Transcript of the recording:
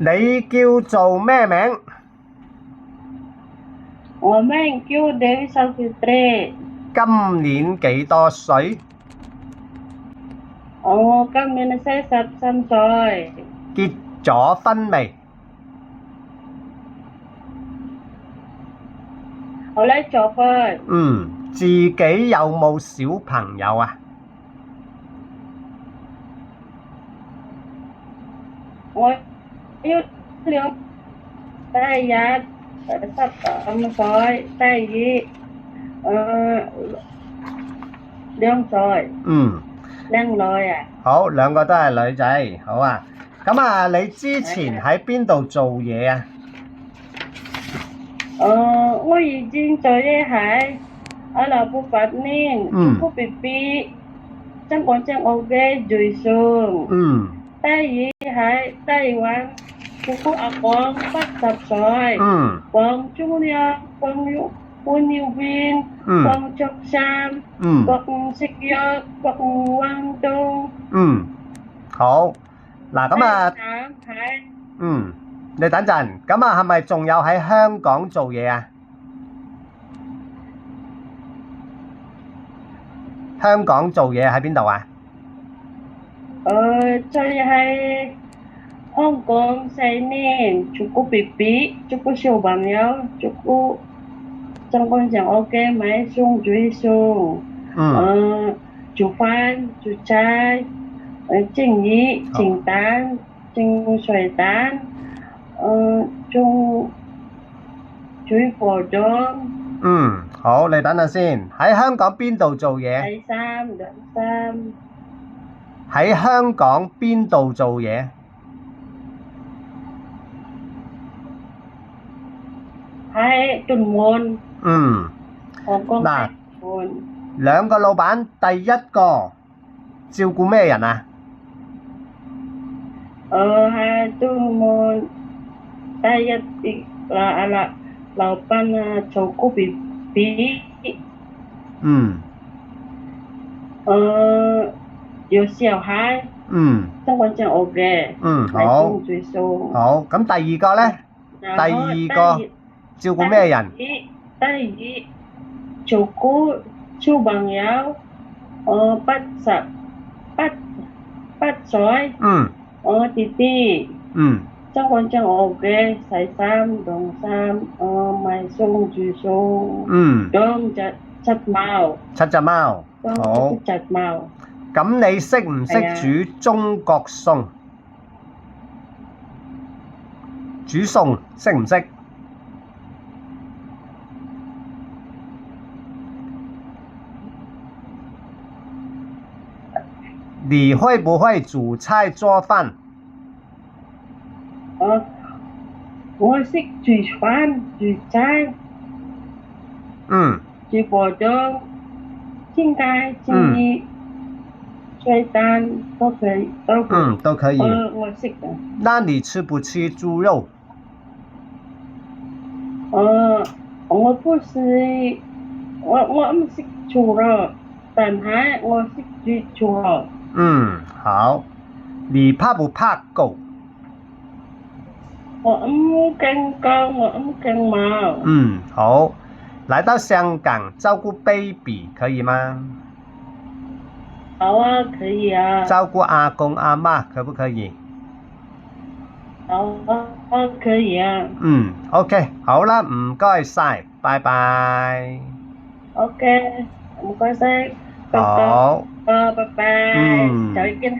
你叫做咩名？我名叫 Dewi Savitri。今年幾多歲？我今年43歲。結咗婚未？我嚟咗婚。自己有冇小朋友啊？我要兩第一15歲，第二2歲。靚女啊！好，兩個都係女仔，好啊。咁啊，你之前喺邊度做嘢啊？我已經做嘢喺阿拉伯8年，照顧 BB， 香港正我嘅最上。第二喺台灣照顧阿公80歲，幫中央幫尿片，幫着衫，幫食藥，幫運動。好。嗱，咁啊，你等陣，咁啊，係咪仲有喺香港做嘢啊？香港做嘢喺邊度啊？就喺香港4年，照顧 BB， 照顧小朋友，照顧香港正我嘅買餸煮餸，煮飯煮菜，蒸魚蒸蛋蒸水蛋，煮火粽。好，你等陣先。喺香港邊度做嘢？喺香港邊度做嘢？喺屯門。嗱，兩個老闆，第一個照顧咩人啊？喺屯門第一老闆啊，照顧 BB。有小孩。香港正我嘅。好。好，咁第二個咧？第二個照顧咩人？第二照顧小朋友，8歲。我弟弟。香港正我嘅洗衫晾衫，買餸煮餸。養7貓。7隻貓。好。7隻貓。咁你識唔識煮中國餸？煮餸識唔識？你會不會煮菜做飯？我識煮飯煮菜。煮火粽、煎雞、煎魚、水蛋都可以。都可以。我識的。那你吃不吃豬肉？我不是，我唔識豬肉，但係我識煮豬肉。好。你怕不怕狗？我唔驚狗，我唔驚貓。好。來到香港照顧 baby 可以嗎？好啊，可以啊。照顧阿公阿媽可不可以？好啊，可以啊。OK， 好啦，唔該晒，拜拜。OK，唔該晒。好。拜拜。再見。